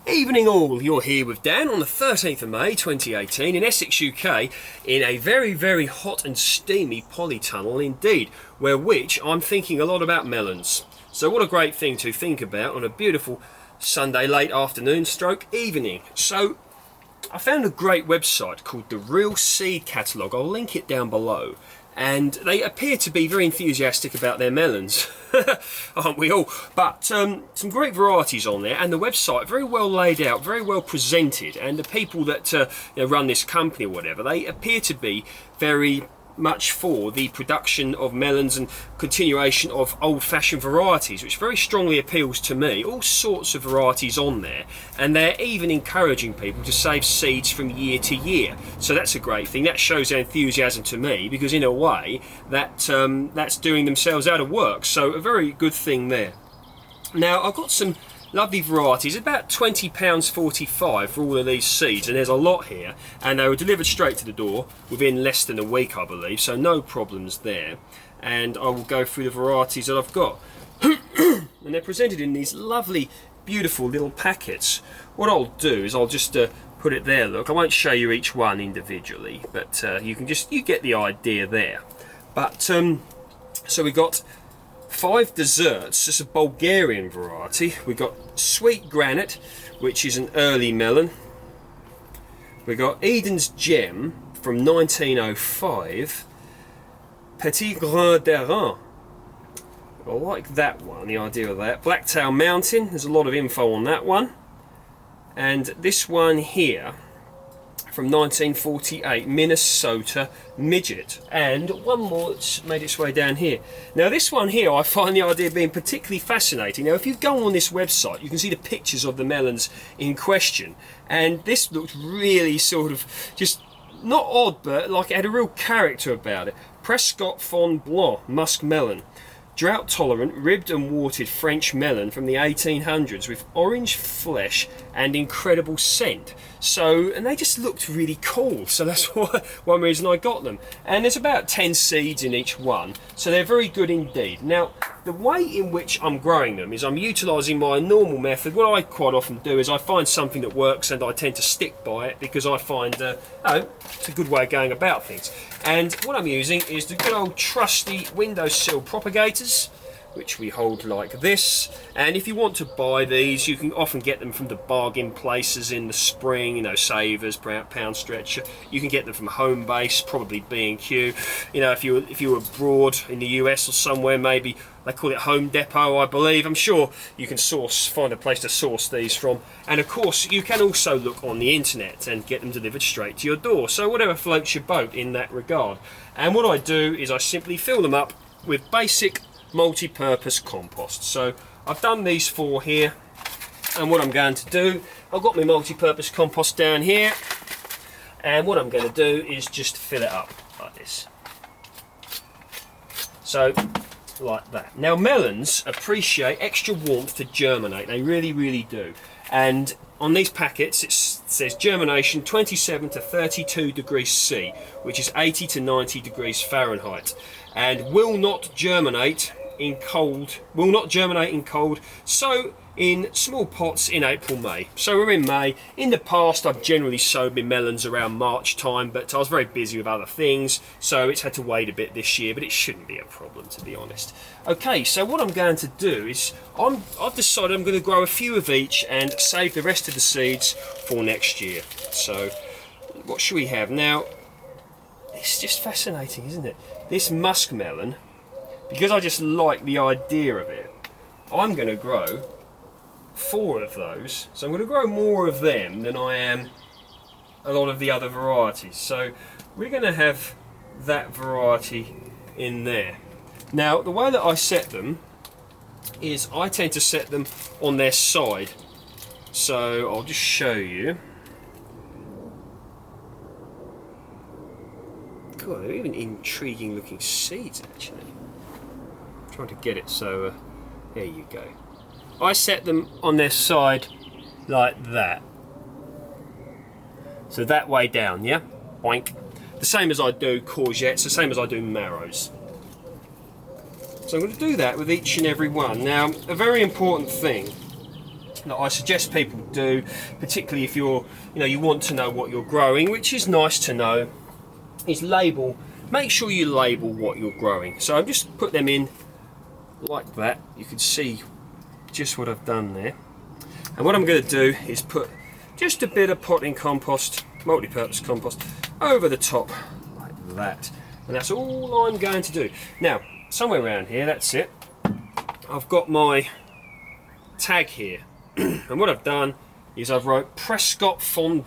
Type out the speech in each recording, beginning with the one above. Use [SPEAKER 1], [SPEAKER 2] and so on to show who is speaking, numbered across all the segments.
[SPEAKER 1] Evening all, you're here with Dan on the 13th of May 2018 in Essex, UK, in a very, very hot and steamy polytunnel indeed, which I'm thinking a lot about melons. So what a great thing to think about on a beautiful Sunday late afternoon stroke evening. So I found a great website called the Real Seed Catalogue. I'll link it down below. And they appear to be very enthusiastic about their melons, aren't we all? But some great varieties on there, and the website very well laid out, very well presented, and the people that run this company or whatever, they appear to be very much for the production of melons and continuation of old-fashioned varieties, which very strongly appeals to me. All sorts of varieties on there, and they're even encouraging people to save seeds from year to year. So that's a great thing. That shows their enthusiasm to me, because in a way that that's doing themselves out of work. So a very good thing there. Now I've got some lovely varieties, about £20.45 for all of these seeds, and there's a lot here, and they were delivered straight to the door within less than a week, I believe, so no problems there. And I will go through the varieties that I've got. And they're presented in these lovely, beautiful little packets. What I'll do is I'll just put it there, look. I won't show you each one individually, but you get the idea there. But so we got 5 desserts. This is a Bulgarian variety. We've got Sweet Granite, which is an early melon. We've got Eden's Gem from 1905. Petit Grain de Rennes. I like that one, the idea of that. Blacktail Mountain, there's a lot of info on that one. And this one here from 1948, Minnesota Midget, and one more that's made its way down here. Now this one here, I find the idea being particularly fascinating. Now if you go on this website, you can see the pictures of the melons in question, and this looked really sort of just not odd, but like it had a real character about it. Prescott Blanc musk melon. Drought tolerant, ribbed and warted French melon from the 1800s with orange flesh and incredible scent. So, and they just looked really cool, so that's one reason I got them. And there's about 10 seeds in each one, so they're very good indeed. Now, the way in which I'm growing them is I'm utilising my normal method. What I quite often do is I find something that works and I tend to stick by it, because I find it's a good way of going about things. And what I'm using is the good old trusty windowsill propagators, which we hold like this. And if you want to buy these, you can often get them from the bargain places in the spring, Savers, Pound Stretcher. You can get them from Home Base, probably B&Q. If you were abroad in the US or somewhere, maybe they call it Home Depot, I believe. I'm sure you can find a place to source these from. And of course, you can also look on the internet and get them delivered straight to your door. So whatever floats your boat in that regard. And what I do is I simply fill them up with basic multi-purpose compost. So I've done these 4 here, and what I'm going to do, I've got my multi-purpose compost down here, and what I'm going to do is just fill it up like this. So like that. Now melons appreciate extra warmth to germinate, they really, really do. And on these packets it says germination 27 to 32 degrees C, which is 80 to 90 degrees Fahrenheit, and will not germinate in cold, so in small pots in April, May. So we're in May. In the past I've generally sowed my melons around March time, but I was very busy with other things, so it's had to wait a bit this year, but it shouldn't be a problem, to be honest. Okay, so what I'm going to do is I've decided I'm going to grow a few of each and save the rest of the seeds for next year. So what should we have now? It's just fascinating, isn't it? This musk melon, because I just like the idea of it, I'm going to grow 4 of those. So I'm going to grow more of them than I am a lot of the other varieties. So we're going to have that variety in there. Now the way that I set them is I tend to set them on their side. So I'll just show you. God, they're even intriguing looking seeds actually. I'm trying to get it so there you go. I set them on their side like that. So that way down, yeah? Boink. The same as I do courgettes, the same as I do marrows. So I'm going to do that with each and every one. Now, a very important thing that I suggest people do, particularly if you're, you want to know what you're growing, which is nice to know, is make sure you label what you're growing. So I've just put them in like that. You can see just what I've done there. And what I'm going to do is put just a bit of potting compost, multi-purpose compost, over the top like that. And that's all I'm going to do. Now, somewhere around here, that's it. I've got my tag here. And what I've done is I've wrote Prescott Blanc.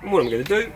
[SPEAKER 1] And what I'm going to do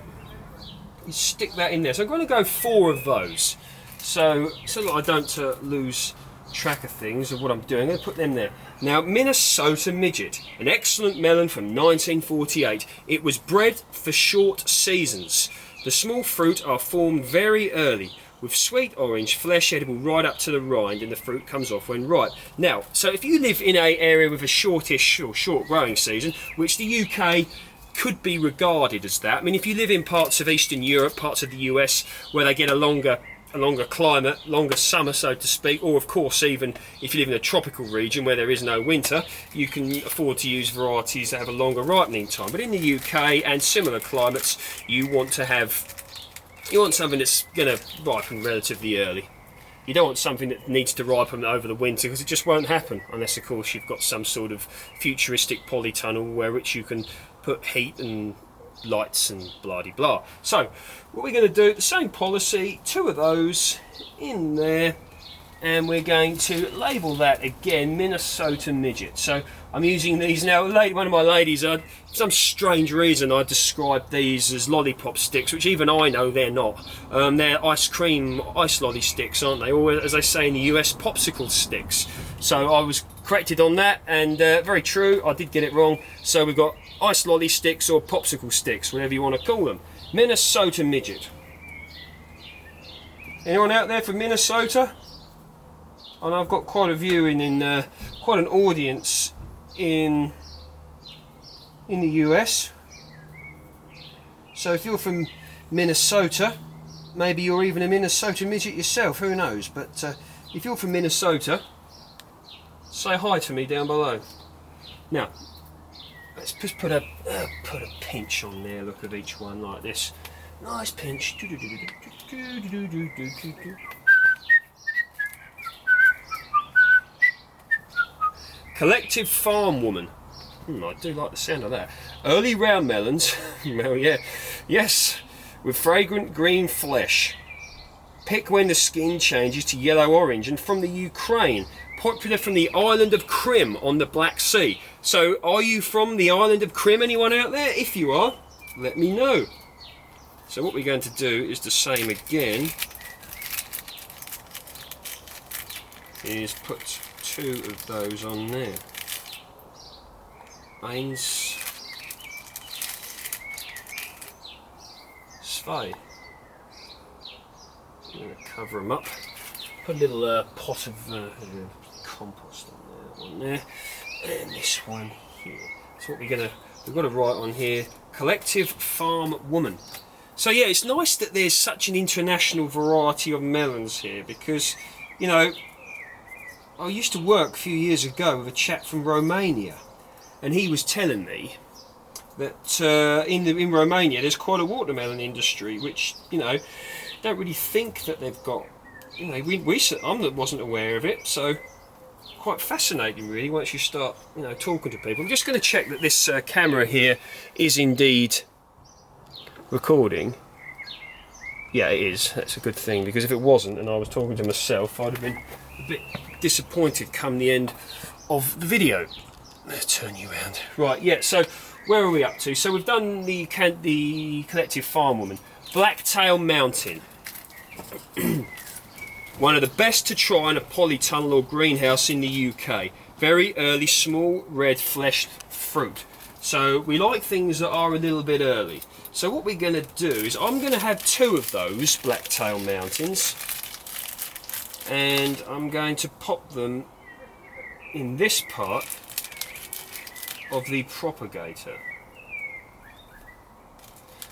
[SPEAKER 1] is stick that in there. So I'm going to go 4 of those. So that I don't lose track of things of what I'm doing. I'm going to put them there. Now, Minnesota Midget, an excellent melon from 1948. It was bred for short seasons. The small fruit are formed very early, with sweet orange flesh edible right up to the rind, and the fruit comes off when ripe. Now, so if you live in an area with a shortish or short growing season, which the UK could be regarded as that. I mean, if you live in parts of Eastern Europe, parts of the US, where they get a longer climate, longer summer, so to speak, or of course even if you live in a tropical region where there is no winter, you can afford to use varieties that have a longer ripening time. But in the UK and similar climates, you want something that's going to ripen relatively early. You don't want something that needs to ripen over the winter, because it just won't happen unless, of course, you've got some sort of futuristic polytunnel where which you can put heat and lights and blah-de-blah. So what we're going to do, the same policy, 2 of those in there, and we're going to label that again Minnesota Midget. So I'm using these now. One of my ladies, for some strange reason, I described these as lollipop sticks, which even I know they're not. They're ice lolly sticks, aren't they? Or as they say in the US, popsicle sticks. So I was corrected on that, and very true, I did get it wrong. So we've got ice lolly sticks or popsicle sticks, whatever you want to call them. Minnesota Midget. Anyone out there from Minnesota? And I've got quite a viewing in quite an audience in the US. So if you're from Minnesota, maybe you're even a Minnesota Midget yourself, who knows. But if you're from Minnesota, say hi to me down below. Now, let's just put a pinch on there, look, of each one like this. Nice pinch. Collective Farm Woman. I do like the sound of that. Early round melons. Well, yeah. Yes, with fragrant green flesh. Pick when the skin changes to yellow-orange, and from the Ukraine. Popular from the island of Crim on the Black Sea. So, are you from the island of Crim? Anyone out there? If you are, let me know. So what we're going to do is the same again. Is put 2 of those on there. Eins, zwei. I'm going to cover them up. Put a little pot of compost on there, and this one here. So what we've got to write on here: Collective Farm Woman. So yeah, it's nice that there's such an international variety of melons here, because I used to work a few years ago with a chap from Romania, and he was telling me that in Romania there's quite a watermelon industry, which don't really think that they've got. I wasn't aware of it, so quite fascinating really once you start talking to people. I'm just going to check that this camera here is indeed recording. Yeah, it is. That's a good thing, because if it wasn't and I was talking to myself, I'd have been a bit disappointed come the end of the video. Let's turn you around. Right, yeah, so where are we up to? So we've done the Collective Farm Woman. Blacktail Mountain. One of the best to try in a polytunnel or greenhouse in the UK. Very early, small, red fleshed fruit. So we like things that are a little bit early. So what we're going to do is I'm going to have 2 of those Blacktail Mountains, and I'm going to pop them in this part of the propagator.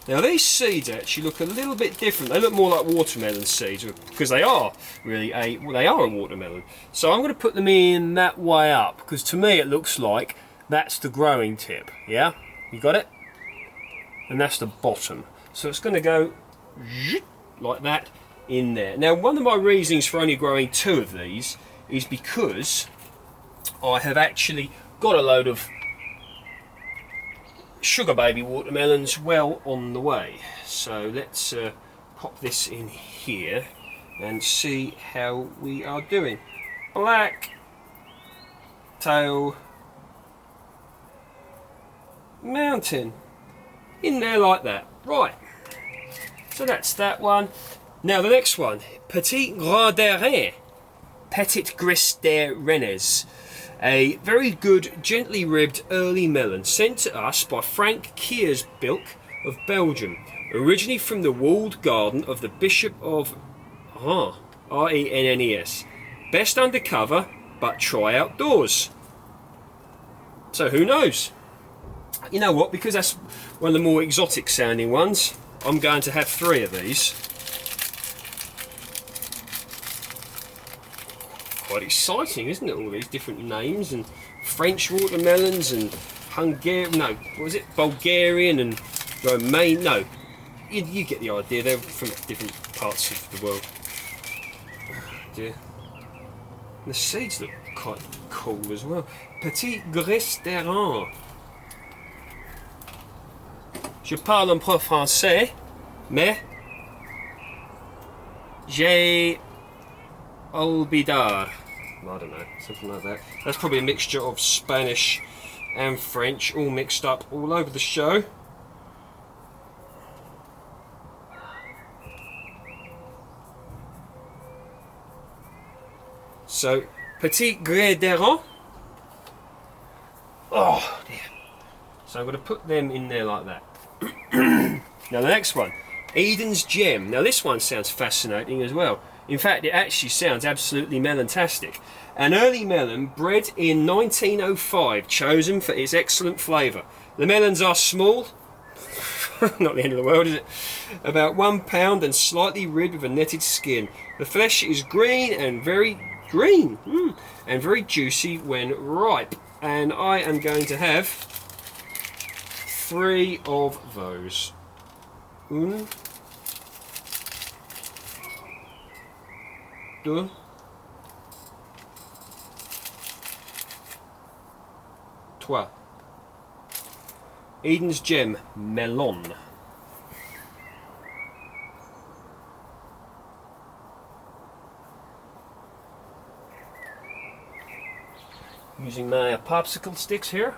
[SPEAKER 1] Now these seeds actually look a little bit different. They look more like watermelon seeds because they are really a watermelon. So I'm going to put them in that way up because to me it looks like that's the growing tip. Yeah, you got it? And that's the bottom. So it's going to go like that in there. Now one of my reasons for only growing 2 of these is because I have actually got a load of Sugarbaby watermelons well on the way. So let's pop this in here and see how we are doing. Blacktail Mountain in there like that. Right, so that's that one. Now the next one, Petit Gris de Rennes, Petit Gris de Rennes. A very good, gently ribbed early melon sent to us by Frank Kiersbilk of Belgium, originally from the walled garden of the Bishop of Rennes. Best undercover, but try outdoors. So who knows? You know what, because that's one of the more exotic sounding ones, I'm going to have 3 of these. Quite exciting, isn't it? All these different names and French watermelons and Hungarian, no, what was it? Bulgarian and Romanian. No, you get the idea. They're from different parts of the world. Oh dear. The seeds look quite cool as well. Petit Gris de Rennes. Je parle un peu français, mais j'ai olvidar. I don't know, something like that. That's probably a mixture of Spanish and French, all mixed up all over the show. So, Petit Gris de Rennes. Oh dear. So I'm going to put them in there like that. Now the next one, Eden's Gem. Now this one sounds fascinating as well. In fact, it actually sounds absolutely melon-tastic. An early melon bred in 1905, chosen for its excellent flavour. The melons are small, not the end of the world, is it? About 1 pound and slightly ribbed with a netted skin. The flesh is green and very juicy when ripe. And I am going to have 3 of those. 1, 2, 3. Eden's Gem Melon. Using my popsicle sticks here.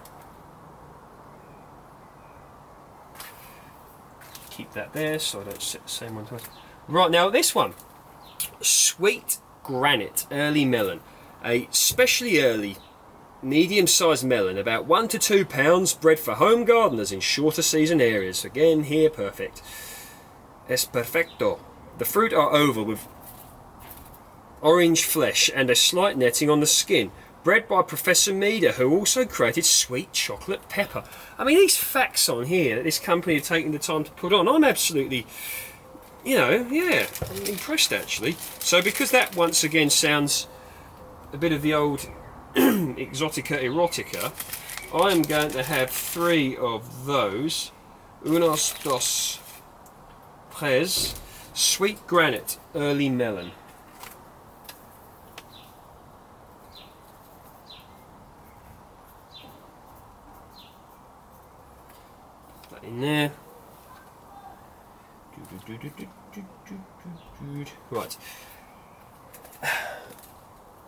[SPEAKER 1] Keep that there so I don't set the same one twice. Right, now this one, Sweet Granite Early Melon, a specially early medium-sized melon, about 1 to 2 pounds, bred for home gardeners in shorter season areas. Again here, perfect. Es perfecto. The fruit are oval with orange flesh and a slight netting on the skin. Bred by Professor Meader, who also created sweet chocolate pepper. I mean, these facts on here that this company have taken the time to put on, I'm absolutely, I'm impressed actually. So because that once again sounds a bit of the old exotica erotica, I am going to have 3 of those. Unos, dos, tres. Sweet Granite Early Melon. In there. Right.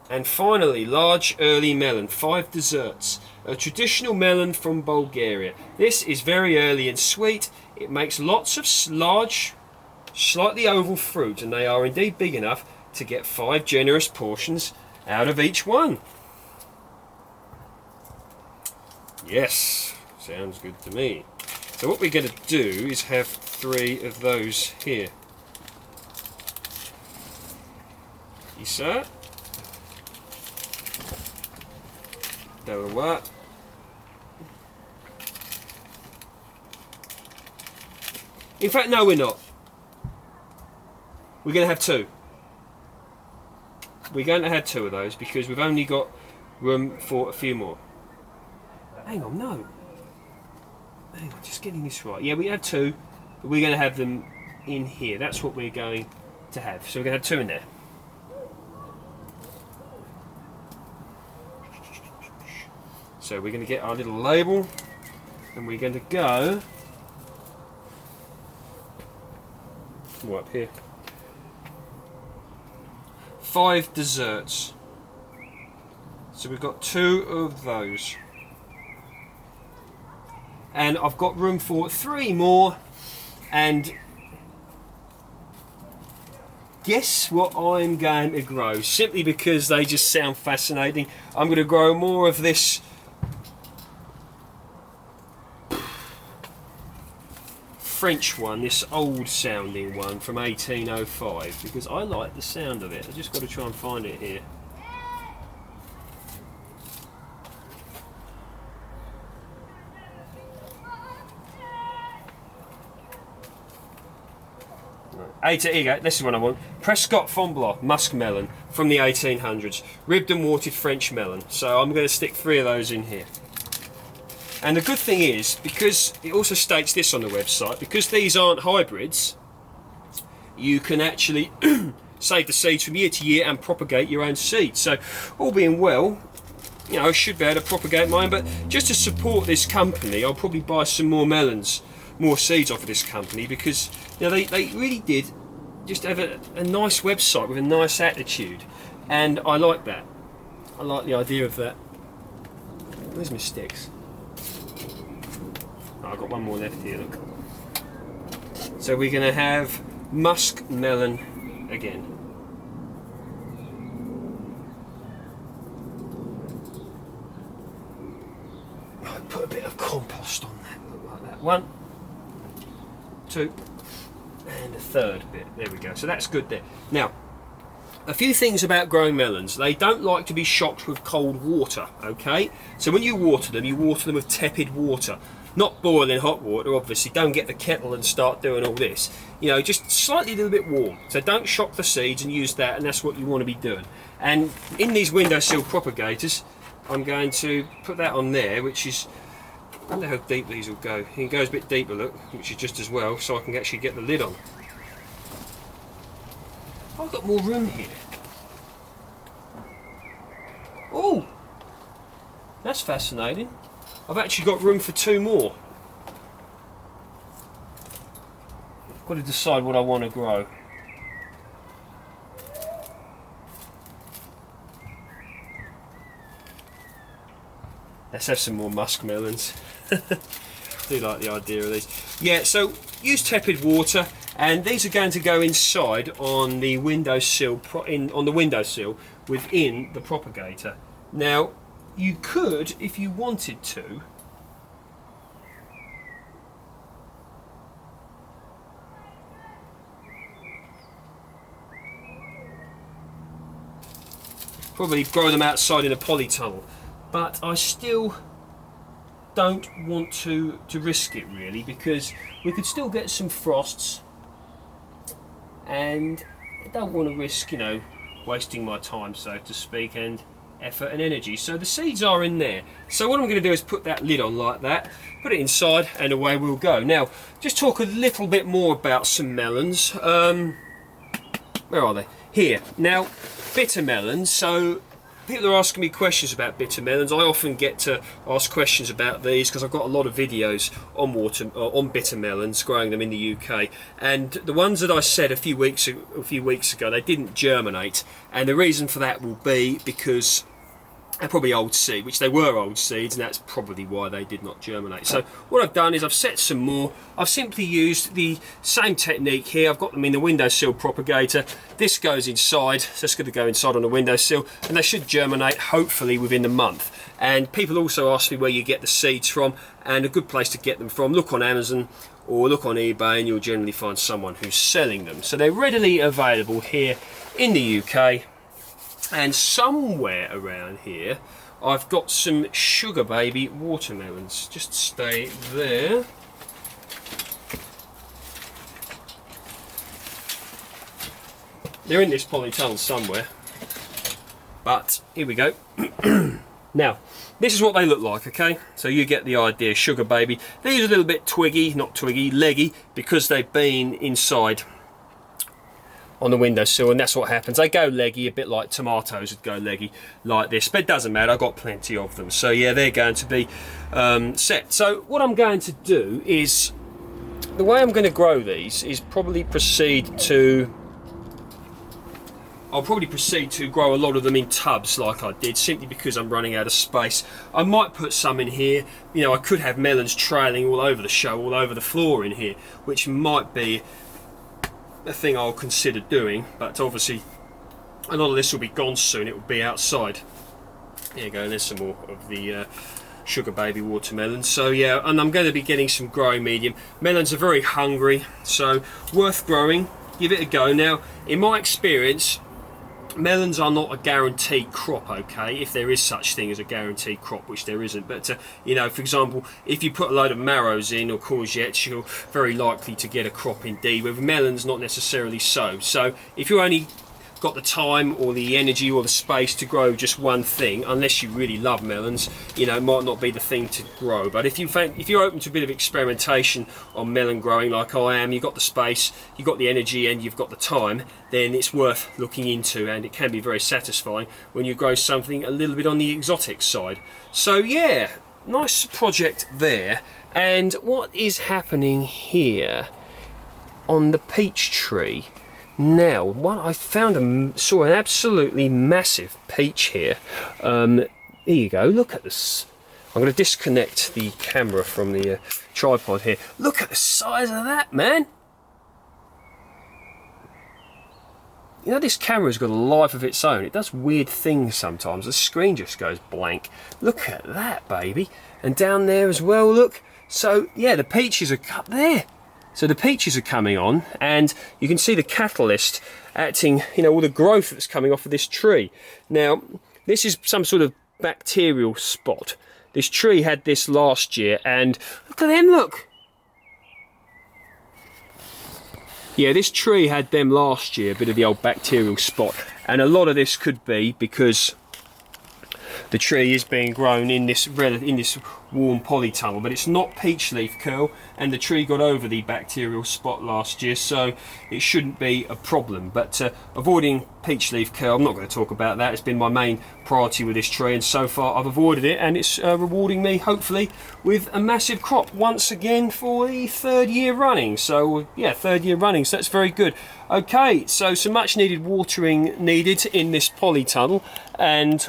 [SPEAKER 1] And finally, large early melon, 5 desserts. A traditional melon from Bulgaria. This is very early and sweet. It makes lots of large, slightly oval fruit, and they are indeed big enough to get 5 generous portions out of each one. Yes, sounds good to me. So what we're going to do is have 3 of those here. Isa. Delaware. In fact, no, we're not. We're going to have two. We're going to have two of those because we've only got room for a few more. Hang on, no. Hang on, just getting this right. Yeah, we have two, but we're going to have them in here. That's what we're going to have. So we're going to have two in there. So we're going to get our little label and we're going to go more up here. 5 desserts. So we've got 2 of those. And I've got room for 3 more. And guess what I'm going to grow? Simply because they just sound fascinating. I'm going to grow more of this French one, this old sounding one from 1805, because I like the sound of it. I just got to try and find it here. Here you go, this is what I want. Prescott Blanc musk melon from the 1800s. Ribbed and warted French melon. So I'm going to stick 3 of those in here. And the good thing is, because it also states this on the website, because these aren't hybrids, you can actually save the seeds from year to year and propagate your own seeds. So all being well, you know, I should be able to propagate mine, but just to support this company, I'll probably buy some more melons, more seeds off of this company, because you know they really did just have a nice website with a nice attitude, and I like that. I like the idea of that. Where's my sticks? Oh, I've got one more left here, look. So we're going to have musk melon again. Right, put a bit of compost on that, look like that. 1, 2, and a 3rd bit. There we go. So that's good there. Now, a few things about growing melons. They don't like to be shocked with cold water, okay? So when you water them with tepid water. Not boiling hot water, obviously. Don't get the kettle and start doing all this. You know, just slightly a little bit warm. So don't shock the seeds and use that, and that's what you want to be doing. And in these windowsill propagators, I'm going to put that on there, which is, I wonder how deep these will go. It goes a bit deeper, look, which is just as well, so I can actually get the lid on. I've got more room here. Oh, that's fascinating. I've actually got room for 2 more. I've got to decide what I want to grow. Let's have some more musk melons. I do like the idea of these. Yeah, so use tepid water, and these are going to go inside on the windowsill, on the windowsill within the propagator. Now, you could, if you wanted to, probably grow them outside in a polytunnel, but I still don't want to risk it really, because we could still get some frosts, and I don't want to risk, you know, wasting my time, so to speak, and effort and energy. So the seeds are in there. So what I'm going to do is put that lid on like that, put it inside, and away we'll go. Now, just talk a little bit more about some melons. Where are they? Here. Now, bitter melons. So people are asking me questions about bitter melons. I often get to ask questions about these because I've got a lot of videos on bitter melons, growing them in the UK. And the ones that I said a few weeks ago, they didn't germinate, and the reason for that will be because they're probably old seed, which they were old seeds, and that's probably why they did not germinate. So what I've done is I've set some more. I've simply used the same technique here. I've got them in the windowsill propagator. This goes inside, so it's going to go inside on the windowsill, and they should germinate hopefully within a month. And people also ask me where you get the seeds from, and a good place to get them from, look on Amazon or look on eBay, and you'll generally find someone who's selling them. So they're readily available here in the UK. And somewhere around here, I've got some Sugarbaby watermelons. Just stay there. They're in this polytunnel somewhere. But here we go. Now, this is what they look like, okay? So you get the idea, Sugarbaby. These are a little bit twiggy, not twiggy, leggy, because they've been inside on the windowsill, and that's what happens. They go leggy, a bit like tomatoes would go leggy like this, but it doesn't matter, I've got plenty of them. So yeah, they're going to be set. So what I'm going to do is, the way I'm going to grow these is probably I'll probably proceed to grow a lot of them in tubs like I did, simply because I'm running out of space. I might put some in here, you know, I could have melons trailing all over the show, all over the floor in here, which might be a thing I'll consider doing, but obviously a lot of this will be gone soon, it will be outside. There you go, there's some more of the Sugarbaby watermelons. So yeah, and I'm going to be getting some growing medium. Melons are very hungry, so worth growing, give it a go. Now, in my experience, melons are not a guaranteed crop, okay, if there is such thing as a guaranteed crop, which there isn't. But you know, for example, if you put a load of marrows in or courgettes, you're very likely to get a crop indeed. With melons, not necessarily so. So if you only got the time or the energy or the space to grow just one thing, unless you really love melons, you know, it might not be the thing to grow. But if you're open to a bit of experimentation on melon growing like I am, you've got the space, you've got the energy, and you've got the time, then it's worth looking into, and it can be very satisfying when you grow something a little bit on the exotic side. So yeah, nice project there. And what is happening here on the peach tree? Now, I saw an absolutely massive peach here. Here you go, look at this. I'm going to disconnect the camera from the tripod here. Look at the size of that, man. You know, this camera's got a life of its own. It does weird things sometimes. The screen just goes blank. Look at that, baby. And down there as well, look. So, yeah, the peaches are cut there. So the peaches are coming on, and you can see the catalyst acting, you know, all the growth that's coming off of this tree. Now, this is some sort of bacterial spot. This tree had this last year, and look at them, look. Yeah, this tree had them last year, a bit of the old bacterial spot. And a lot of this could be because the tree is being grown in this warm polytunnel, but it's not peach leaf curl, and the tree got over the bacterial spot last year, so it shouldn't be a problem. But avoiding peach leaf curl, I'm not going to talk about that. It's been my main priority with this tree, and so far I've avoided it, and it's rewarding me, hopefully, with a massive crop once again for the third year running. So yeah, third year running, so that's very good. Okay, so some much needed watering needed in this polytunnel, and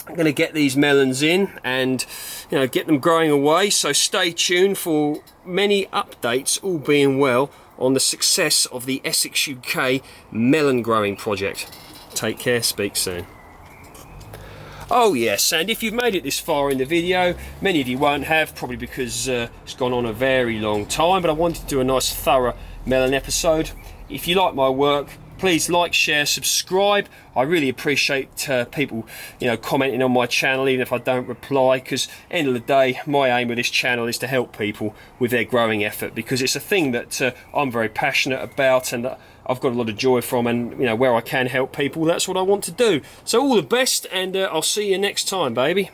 [SPEAKER 1] I'm going to get these melons in and, you know, get them growing away. So stay tuned for many updates, all being well, on the success of the Essex UK melon growing project. Take care, speak soon. Oh yes, and if you've made it this far in the video, many of you won't have, probably because it's gone on a very long time, but I wanted to do a nice thorough melon episode. If you like my work, please like, share, subscribe. I really appreciate people, you know, commenting on my channel, even if I don't reply, because end of the day, my aim with this channel is to help people with their growing effort, because it's a thing that I'm very passionate about, and I've got a lot of joy from, and you know, where I can help people, that's what I want to do. So all the best, and I'll see you next time, baby.